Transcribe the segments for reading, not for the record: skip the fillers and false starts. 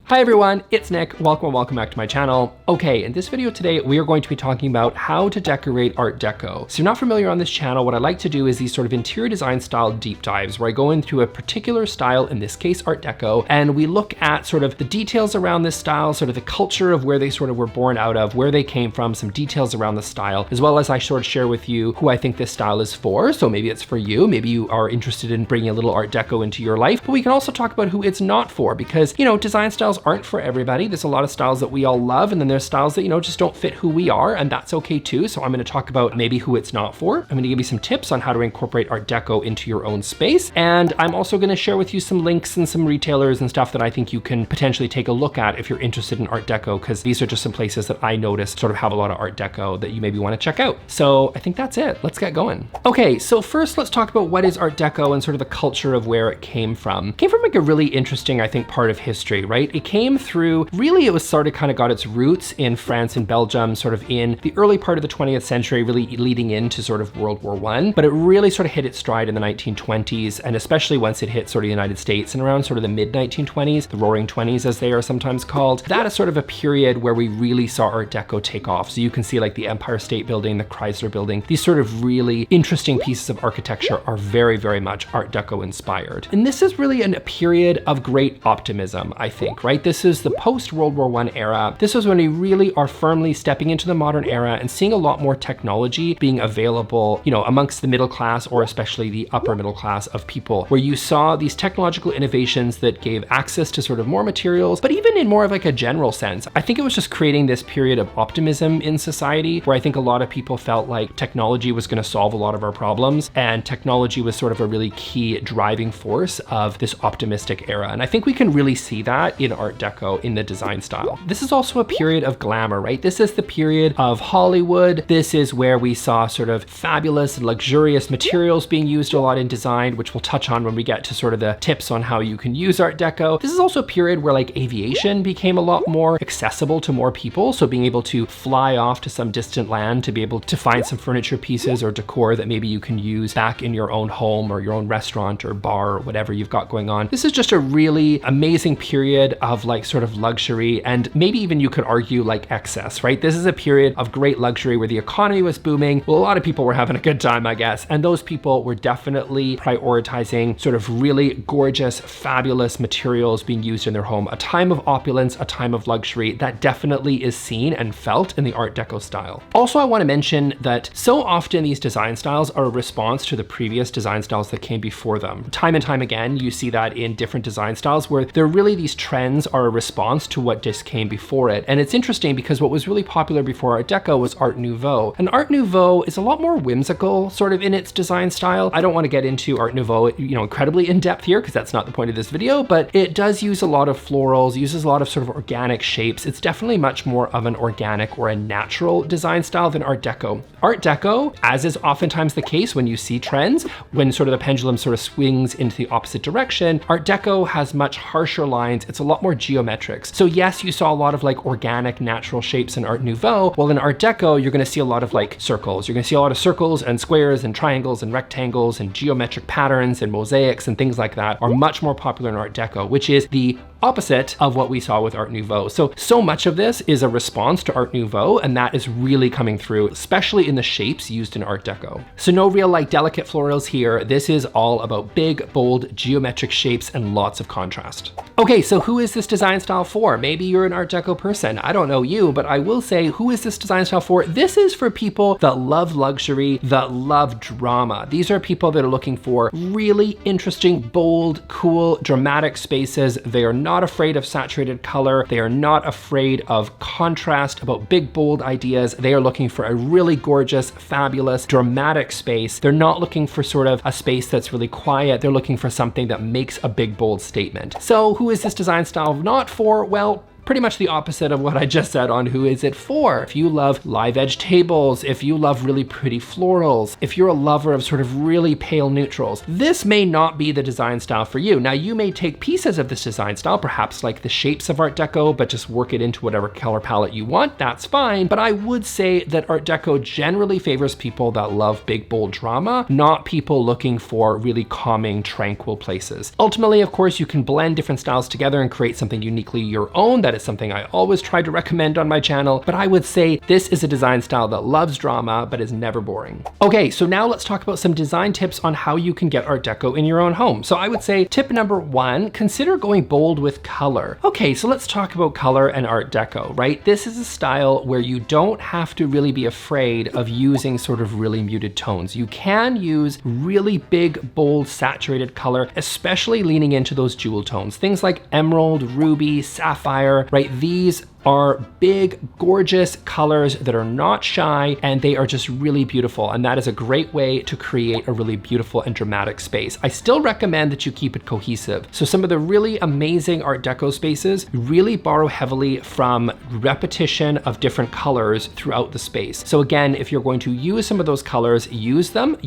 Hi everyone, it's Nick. Welcome back to my channel. Okay, in this video today, we are going to be talking about how to decorate Art Deco. So if you're not familiar on this channel, what I like to do is these sort of interior design style deep dives where I go into a particular style, in this case Art Deco, and we look at sort of the details around this style, sort of the culture of where they sort of were born out of, where they came from, some details around the style, as well as I sort of share with you who I think this style is for. So maybe it's for you, maybe you are interested in bringing a little Art Deco into your life, but we can also talk about who it's not for, because, you know, design styles aren't for everybody. There's a lot of styles that we all love, and then there's styles that, you know, just don't fit who we are, and that's okay too. So I'm going to talk about maybe who it's not for. I'm going to give you some tips on how to incorporate Art Deco into your own space, and I'm also going to share with you some links and some retailers and stuff that I think you can potentially take a look at if you're interested in Art Deco, because these are just some places that I noticed sort of have a lot of Art Deco that you maybe want to check out. So I think that's it. Let's get going. Okay, so first let's talk about what is Art Deco and sort of the culture of where it came from. It came from like a really interesting, I think, part of history, right? It came through, really it was sort of kind of got its roots in France and Belgium, sort of in the early part of the 20th century, really leading into sort of World War I, but it really sort of hit its stride in the 1920s, and especially once it hit sort of the United States and around sort of the mid 1920s, the Roaring 20s as they are sometimes called. That is sort of a period where we really saw Art Deco take off. So you can see like the Empire State Building, the Chrysler Building, these sort of really interesting pieces of architecture are very, very much Art Deco inspired. And this is really a period of great optimism, I think, right? This is the post-World War I era. This is when we really are firmly stepping into the modern era and seeing a lot more technology being available, you know, amongst the middle class, or especially the upper middle class of people, where you saw these technological innovations that gave access to sort of more materials, but even in more of like a general sense. I think it was just creating this period of optimism in society where I think a lot of people felt like technology was going to solve a lot of our problems, and technology was sort of a really key driving force of this optimistic era. And I think we can really see that in Art Deco in the design style. This is also a period of glamour, right? This is the period of Hollywood. This is where we saw sort of fabulous, luxurious materials being used a lot in design, which we'll touch on when we get to sort of the tips on how you can use Art Deco. This is also a period where like aviation became a lot more accessible to more people. So being able to fly off to some distant land to be able to find some furniture pieces or decor that maybe you can use back in your own home or your own restaurant or bar or whatever you've got going on. This is just a really amazing period of like sort of luxury, and maybe even you could argue like excess, right? This is a period of great luxury where the economy was booming. Well, a lot of people were having a good time, I guess. And those people were definitely prioritizing sort of really gorgeous, fabulous materials being used in their home. A time of opulence, a time of luxury that definitely is seen and felt in the Art Deco style. Also, I want to mention that so often these design styles are a response to the previous design styles that came before them. Time and time again, you see that in different design styles where they're really, these trends are a response to what just came before it. And it's interesting because what was really popular before Art Deco was Art Nouveau. And Art Nouveau is a lot more whimsical sort of in its design style. I don't want to get into Art Nouveau, you know, incredibly in depth here because that's not the point of this video, but it does use a lot of florals, uses a lot of sort of organic shapes. It's definitely much more of an organic or a natural design style than Art Deco. Art Deco, as is oftentimes the case when you see trends, when sort of the pendulum sort of swings into the opposite direction, Art Deco has much harsher lines. It's a lot more geometrics. So yes, you saw a lot of like organic, natural shapes in Art Nouveau. Well, in Art Deco, you're going to see a lot of like circles. You're going to see a lot of circles and squares and triangles and rectangles and geometric patterns and mosaics and things like that are much more popular in Art Deco, which is the opposite of what we saw with Art Nouveau. So much of this is a response to Art Nouveau, and that is really coming through, especially in the shapes used in Art Deco. So no real like delicate florals here. This is all about big, bold, geometric shapes and lots of contrast. Okay, so who is this design style for? Maybe you're an Art Deco person. I don't know you, but I will say, who is this design style for? This is for people that love luxury, that love drama. These are people that are looking for really interesting, bold, cool, dramatic spaces. They are not afraid of saturated color. They are not afraid of contrast, about big, bold ideas. They are looking for a really gorgeous, fabulous, dramatic space. They're not looking for sort of a space that's really quiet. They're looking for something that makes a big, bold statement. So who is this design style not for? Well, pretty much the opposite of what I just said on who is it for. If you love live edge tables, if you love really pretty florals, if you're a lover of sort of really pale neutrals, this may not be the design style for you. Now, you may take pieces of this design style, perhaps like the shapes of Art Deco, but just work it into whatever color palette you want, that's fine. But I would say that Art Deco generally favors people that love big, bold drama, not people looking for really calming, tranquil places. Ultimately, of course, you can blend different styles together and create something uniquely your own. That is something I always try to recommend on my channel, but I would say this is a design style that loves drama, but is never boring. Okay, so now let's talk about some design tips on how you can get Art Deco in your own home. So I would say tip number one, consider going bold with color. Okay, so let's talk about color and Art Deco, right? This is a style where you don't have to really be afraid of using sort of really muted tones. You can use really big, bold, saturated color, especially leaning into those jewel tones. Things like emerald, ruby, sapphire, right? These are big, gorgeous colors that are not shy, and they are just really beautiful. And that is a great way to create a really beautiful and dramatic space. I still recommend that you keep it cohesive. So some of the really amazing Art Deco spaces really borrow heavily from repetition of different colors throughout the space. So again, if you're going to use some of those colors, use them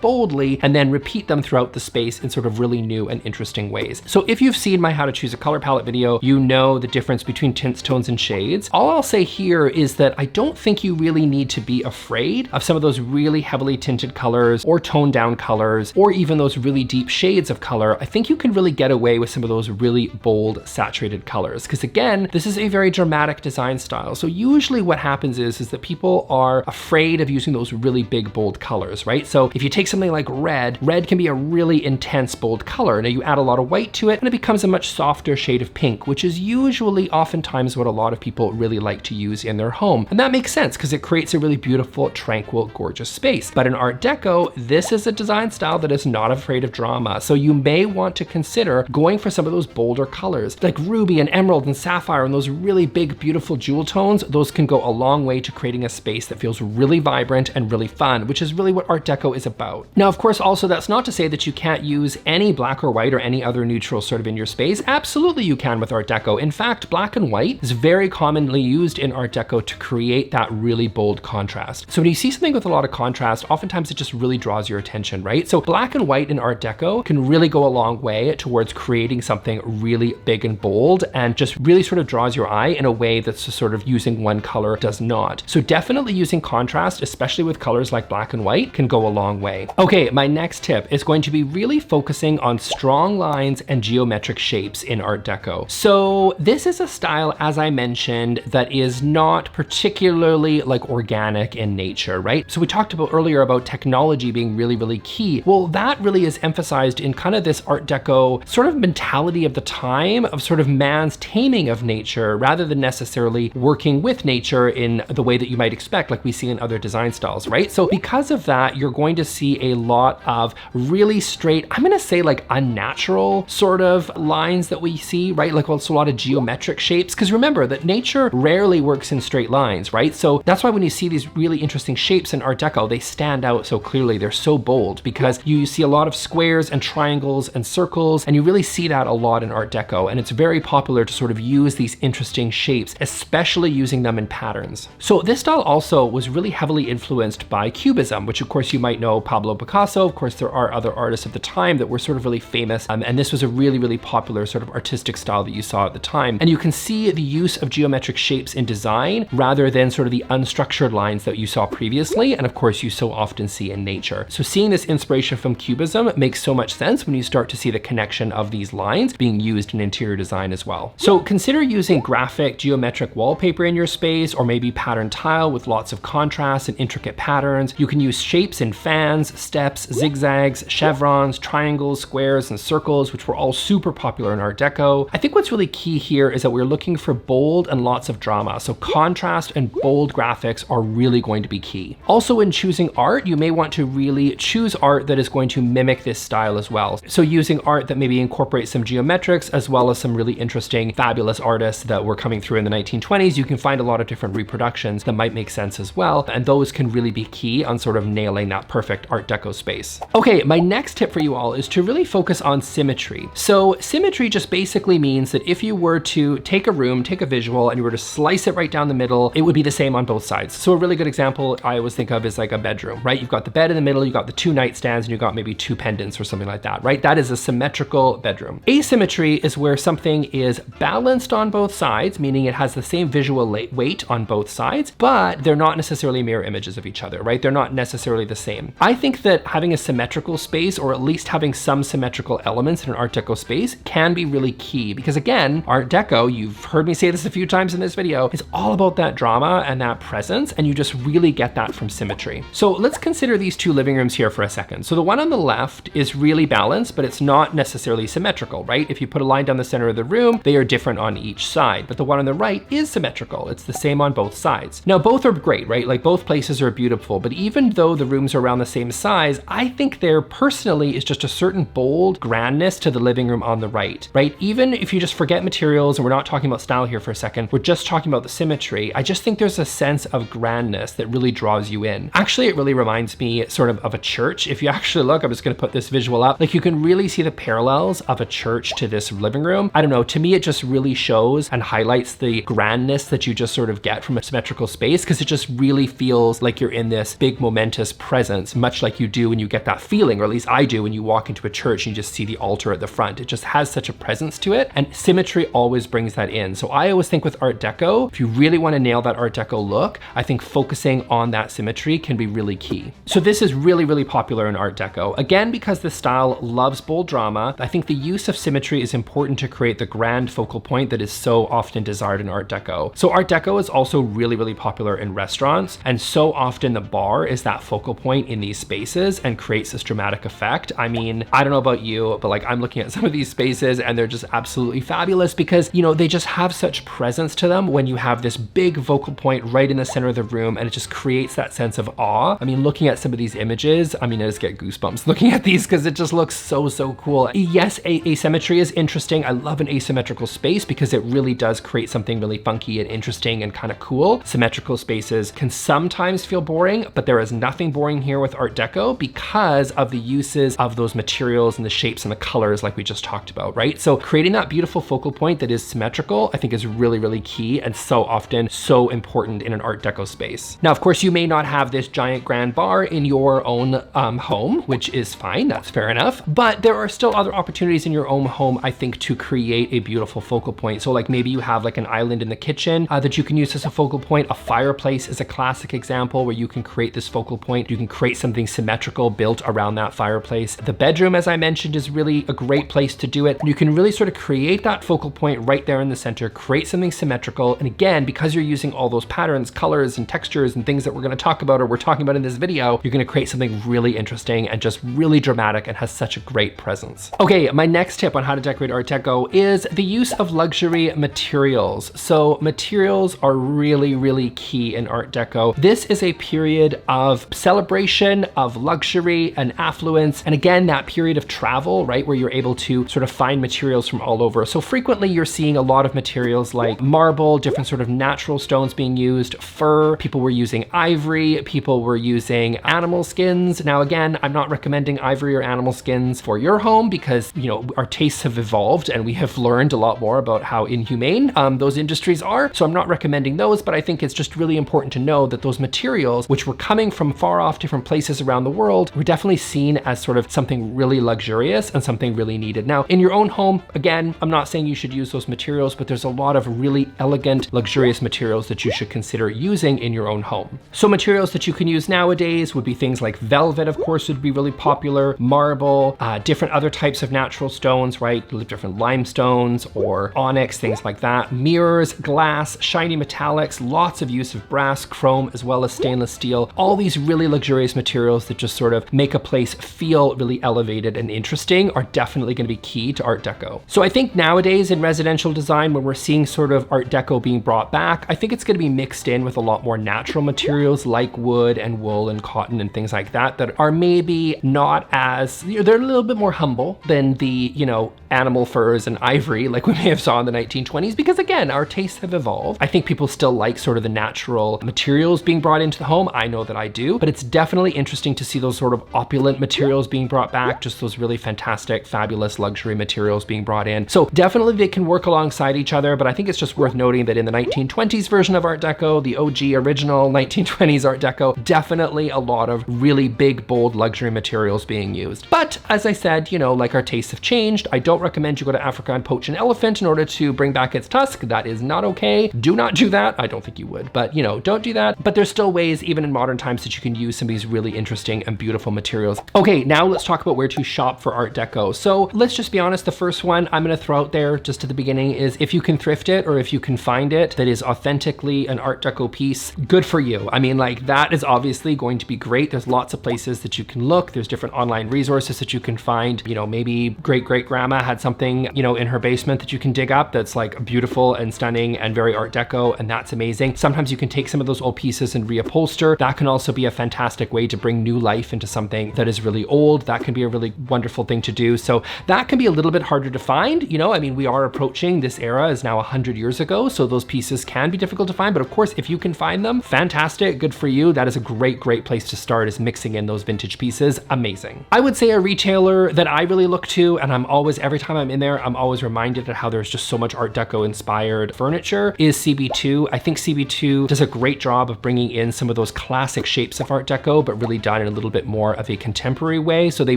boldly, and then repeat them throughout the space in sort of really new and interesting ways. So if you've seen my how to choose a color palette video, you know the difference between tints, tones, and shades. All I'll say here is that I don't think you really need to be afraid of some of those really heavily tinted colors or toned down colors, or even those really deep shades of color. I think you can really get away with some of those really bold, saturated colors. Because again, this is a very dramatic design style. So usually what happens is that people are afraid of using those really big, bold colors, right? So if you take something like red can be a really intense, bold color. Now you add a lot of white to it and it becomes a much softer shade of pink, which is usually oftentimes what a lot of people really like to use in their home. And that makes sense because it creates a really beautiful, tranquil, gorgeous space. But in Art Deco, this is a design style that is not afraid of drama. So you may want to consider going for some of those bolder colors like ruby and emerald and sapphire and those really big, beautiful jewel tones. Those can go a long way to creating a space that feels really vibrant and really fun, which is really what Art Deco is about. Now, of course, also that's not to say that you can't use any black or white or any other neutral sort of in your space. Absolutely you can with Art Deco. In fact, black and white is very commonly used in Art Deco to create that really bold contrast. So when you see something with a lot of contrast, oftentimes it just really draws your attention, right? So black and white in Art Deco can really go a long way towards creating something really big and bold and just really sort of draws your eye in a way that's just sort of using one color does not. So definitely using contrast, especially with colors like black and white, can go a long way. Okay, my next tip is going to be really focusing on strong lines and geometric shapes in Art Deco. So this is a style, as I mentioned, that is not particularly like organic in nature, right? So we talked about earlier about technology being really, really key. Well, that really is emphasized in kind of this Art Deco sort of mentality of the time of sort of man's taming of nature rather than necessarily working with nature in the way that you might expect, like we see in other design styles, right? So because of that, you're going to see a lot of really straight, I'm gonna say like unnatural sort of lines that we see, right? Like also a lot of geometric shapes, because remember that nature rarely works in straight lines, right? So that's why when you see these really interesting shapes in Art Deco, they stand out so clearly. They're so bold because you see a lot of squares and triangles and circles, and you really see that a lot in Art Deco. And it's very popular to sort of use these interesting shapes, especially using them in patterns. So this style also was really heavily influenced by Cubism, which of course you might know Pablo Picasso. Of course, there are other artists at the time that were sort of really famous. And this was a really, really popular sort of artistic style that you saw at the time. And you can see the use of geometric shapes in design rather than sort of the unstructured lines that you saw previously. And of course, you so often see in nature. So seeing this inspiration from Cubism makes so much sense when you start to see the connection of these lines being used in interior design as well. So consider using graphic geometric wallpaper in your space, or maybe pattern tile with lots of contrast and intricate patterns. You can use shapes in fans, steps, zigzags, chevrons, triangles, squares, and circles, which were all super popular in Art Deco. I think what's really key here is that we're looking for bold and lots of drama. So contrast and bold graphics are really going to be key. Also, in choosing art, you may want to really choose art that is going to mimic this style as well. So using art that maybe incorporates some geometrics as well as some really interesting, fabulous artists that were coming through in the 1920s. You can find a lot of different reproductions that might make sense as well. And those can really be key on sort of nailing that perfect Art Deco space. Okay, my next tip for you all is to really focus on symmetry. So symmetry just basically means that if you were to take a room, take a visual and you were to slice it right down the middle, it would be the same on both sides. So a really good example I always think of is like a bedroom, right? You've got the bed in the middle, you've got the 2 nightstands, and you've got maybe 2 pendants or something like that, right? That is a symmetrical bedroom. Asymmetry is where something is balanced on both sides, meaning it has the same visual weight on both sides, but they're not necessarily mirror images of each other, right? They're not necessarily the same. I think that having a symmetrical space, or at least having some symmetrical elements in an Art Deco space, can be really key, because again, Art Deco, you've heard me say this a few times in this video, is all about that drama and that presence, and you just really get that from symmetry. So let's consider these 2 living rooms here for a second. So the one on the left is really balanced, but it's not necessarily symmetrical, right? If you put a line down the center of the room, they are different on each side, but the one on the right is symmetrical. It's the same on both sides. Now, both are great, right? Like both places are beautiful, but even though the rooms are around the same size, I think there personally is just a certain bold grandness to the living room on the right? Even if you just forget materials, and we're not talking about style here for a second, we're just talking about the symmetry, I just think there's a sense of grandness that really draws you in. Actually, it really reminds me sort of a church. If you actually look, I'm just gonna put this visual up, like you can really see the parallels of a church to this living room. I don't know, to me it just really shows and highlights the grandness that you just sort of get from a symmetrical space, because it just really feels like you're in this big momentous presence, much like you do when you get that feeling, or at least I do when you walk into a church and you just see the altar at the front. It just has such a presence to it, and symmetry always brings that in. So I always think with Art Deco, if you really want to nail that Art Deco look, I think focusing on that symmetry can be really key. So this is really, really popular in Art Deco. Again, because the style loves bold drama, I think the use of symmetry is important to create the grand focal point that is so often desired in Art Deco. So Art Deco is also really, really popular in restaurants, and so often the bar is that focal point in these spaces and creates this dramatic effect. I mean, I don't know about you, but like I'm looking at some of these spaces and they're just absolutely fabulous because, you know, they just have such presence to them when you have this big focal point right in the center of the room, and it just creates that sense of awe. I mean, looking at some of these images, I mean, I just get goosebumps looking at these because it just looks so, so cool. Yes, asymmetry is interesting. I love an asymmetrical space because it really does create something really funky and interesting and kind of cool. Symmetrical spaces can sometimes feel boring, but there is nothing boring here with Art Deco because of the uses of those materials and the shapes and the colors like we just talked about, right? So creating that beautiful focal point that is symmetrical, I think is really, really key and so often so important in an Art Deco space. Now, of course, you may not have this giant grand bar in your own home, which is fine, that's fair enough, but there are still other opportunities in your own home, I think, to create a beautiful focal point. So like maybe you have like an island in the kitchen that you can use as a focal point. A fireplace is a classic example where you can create this focal point. You can create something symmetrical built around that fireplace. The bedroom, as I mentioned, is really a great place to do it. You can really sort of create that focal point right there in the center, create something symmetrical. And again, because you're using all those patterns, colors, and textures and things that we're going to talk about or we're talking about in this video, you're going to create something really interesting and just really dramatic and has such a great presence. Okay, my next tip on how to decorate Art Deco is the use of luxury materials. So materials are really, really key in Art Deco. This is a period of celebration, of luxury and affluence. And again, that period of travel, right, where you're able to sort of find materials from all over. So frequently you're seeing a lot of materials like marble, different sort of natural stones being used, fur, people were using ivory, people were using animal skins. Now, again, I'm not recommending ivory or animal skins for your home because, you know, our tastes have evolved and we have learned a lot more about how inhumane those industries are. So I'm not recommending those, but I think it's just really important to know that those materials, which were coming from far off different places around the world, were definitely seen as sort of something really luxurious and something really needed. Now, in your own home, again, I'm not saying you should use those materials, but there's a lot of really elegant, luxurious materials that you should consider using in your own home. So materials that you can use nowadays would be things like velvet, of course, would be really popular, marble, different other types of natural stones, right? Different limestones or onyx, things like that. Mirrors, glass, shiny metallics, lots of use of brass, chrome, as well as stainless steel. All these really luxurious materials that just sort of make a place feel really elevated and interesting are definitely going to be key to Art Deco. So I think nowadays in residential design, when we're seeing sort of Art Deco being brought back, I think it's going to be mixed in with a lot more natural materials like wood and wool and cotton and things like that, that are maybe not as, you know, they're a little bit more humble than the, you know, animal furs and ivory like we may have saw in the 1920s, because again, our tastes have evolved. I think people still like sort of the natural materials being brought into the home. I know that I do, but it's definitely interesting to see those sort of opulent materials being brought back, just those really fantastic, fabulous luxury materials being brought in. So definitely they can work alongside each other, but I think it's just worth noting that in the 1920s version of Art Deco, the OG original 1920s Art Deco, definitely a lot of really big, bold luxury materials being used. But as I said, you know, like our tastes have changed. I don't recommend you go to Africa and poach an elephant in order to bring back its tusk. That is not okay. Do not do that. I don't think you would, but you know, don't do that. But there's still ways, even in modern times, that you can use some of these really interesting and beautiful materials. Okay, now let's talk about where to shop for Art Deco. So let's just be honest, the first one I'm gonna throw out there just at the beginning is if you can thrift it or if you can find it that is authentically an Art Deco piece, good for you. I mean, like, that is obviously going to be great. There's lots of places that you can look. There's different online resources that you can find. You know, maybe great-great-grandma had something, you know, in her basement that you can dig up that's like beautiful and stunning and very Art Deco, and that's amazing. Sometimes you can take some of those old pieces and reupholster. That can also be a fantastic way to bring new life into something that is really old. That can be a really wonderful thing to do. So that can be a little bit harder to find. You know, I mean, we are approaching, this era is now 100 years ago, so those pieces can be difficult to find, but of course, if you can find them, fantastic, good for you. That is a great place to start, is mixing in those vintage pieces. Amazing. I would say a retailer that I really look to, and I'm always, every time I'm in there, I'm always reminded of how there's just so much Art Deco inspired furniture, is CB2. I think CB2 does a great job of bringing in some of those classic shapes of Art Deco, but really done in a little bit more of a contemporary way. So they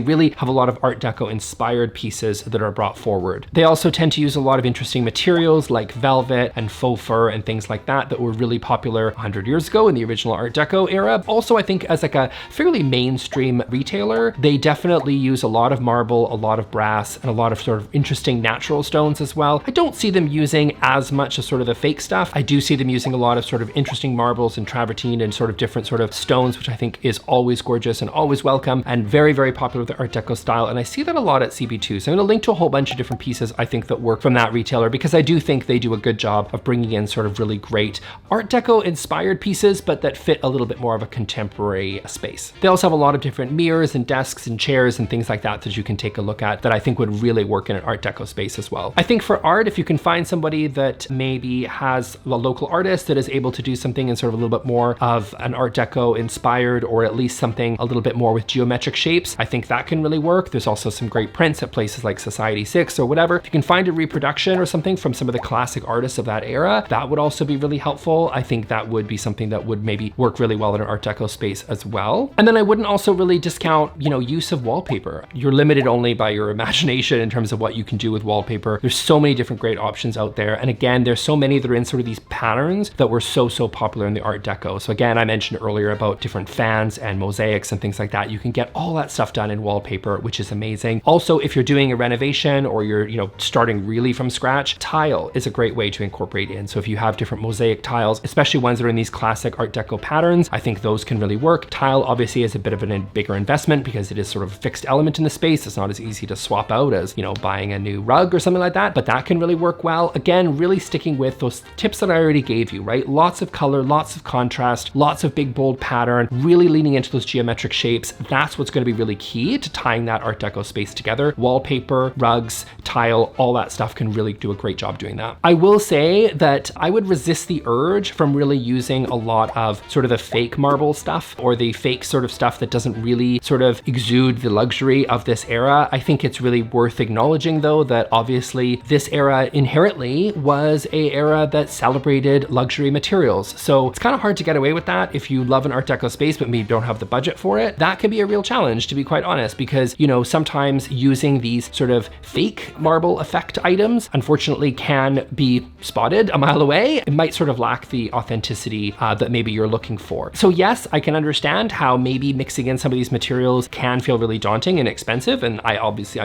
really have a lot of Art Deco inspired pieces that are brought forward. They also tend to use a lot of interesting materials like velvet and faux fur and things like that that were really popular 100 years ago in the original Art Deco era. Also, I think as like a fairly mainstream retailer, they definitely use a lot of marble, a lot of brass, and a lot of sort of interesting natural stones as well. I don't see them using as much as sort of the fake stuff. I do see them using a lot of sort of interesting marbles and travertine and sort of different sort of stones, which I think is always gorgeous and always welcome and very popular with the Art Deco style. And I see that a lot at CB2. So I'm gonna link to a whole bunch of different pieces I think that work from that retailer, because I do think they do a good job of bringing in sort of really great Art Deco inspired pieces, but that fit a little bit more of a contemporary space. They also have a lot of different mirrors and desks and chairs and things like that that you can take a look at that I think would really work in an Art Deco space as well. I think for art, if you can find somebody that maybe has a local artist that is able to do something in sort of a little bit more of an Art Deco inspired, or at least something a little bit more with geometric shapes, I think that can really work. There's also some great prints at places like Society 6 or whatever. If you can find a reproduction or something from some of the classic artists of that era, that would also be really helpful. I think that would be something that would maybe work really well in an Art Deco space as well. And then I wouldn't also really discount, you know, use of wallpaper. You're limited only by your imagination in terms of what you can do with wallpaper. There's so many different great options out there. And again, there's so many that are in sort of these patterns that were so popular in the Art Deco. So again, I mentioned earlier about different fans and mosaics and things like that. You can get all that stuff done in wallpaper, which is amazing. Also, if you're doing a renovation or you're, you know, starting really from scratch, tile is a great way to incorporate in. So if you have different mosaic tiles, especially ones that are in these classic Art Deco patterns, I think those can really work. Tile obviously is a bit of a bigger investment because it is sort of a fixed element in the space. It's not as easy to swap out as, you know, buying a new rug or something like that, but that can really work well. Again, really sticking with those tips that I already gave you, right? Lots of color, lots of contrast, lots of big, bold pattern, really leaning into those geometric shapes. That's what's going to be really key to tying that Art Deco space together. Wallpaper, rugs, tile, all that stuff can really do a great job doing that. I will say that I would resist the urge from really using a lot of sort of the fake marble stuff or the fake sort of stuff that doesn't really sort of exude the luxury of this era. I think it's really worth acknowledging though that obviously this era inherently was a era that celebrated luxury materials. So it's kind of hard to get away with that if you love an Art Deco space but maybe don't have the budget for it. That can be a real challenge, to be quite honest, because, you know, sometimes using these sort of fake marble effect items unfortunately can be spotted a mile away. It might sort of lack the authenticity that maybe you're looking for. So yes, I can understand how maybe mixing in some of these materials can feel really daunting and expensive, and I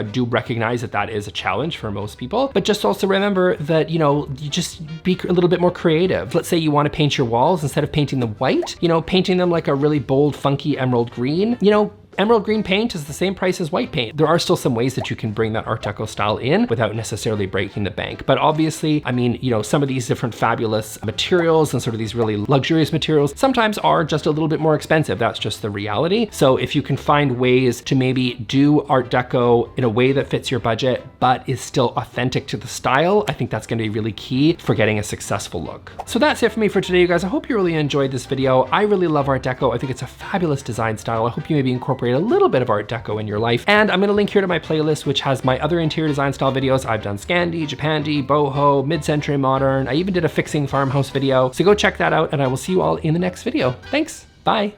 do recognize that that is a challenge for most people, but just also remember that, you know, you just be a little bit more creative. Let's say you want to paint your walls, instead of painting them white, you know, painting them like a really bold, funky emerald green, you know, emerald green paint is the same price as white paint. There are still some ways that you can bring that Art Deco style in without necessarily breaking the bank. But obviously, I mean, you know, some of these different fabulous materials and sort of these really luxurious materials sometimes are just a little bit more expensive. That's just the reality. So if you can find ways to maybe do Art Deco in a way that fits your budget, but is still authentic to the style, I think that's going to be really key for getting a successful look. So that's it for me for today, you guys. I hope you really enjoyed this video. I really love Art Deco. I think it's a fabulous design style. I hope you maybe incorporate incorporate a little bit of Art Deco in your life. And I'm gonna link here to my playlist, which has my other interior design style videos. I've done Scandi, Japandi, boho, mid-century modern. I even did a fixing farmhouse video. So go check that out, and I will see you all in the next video. Thanks, bye.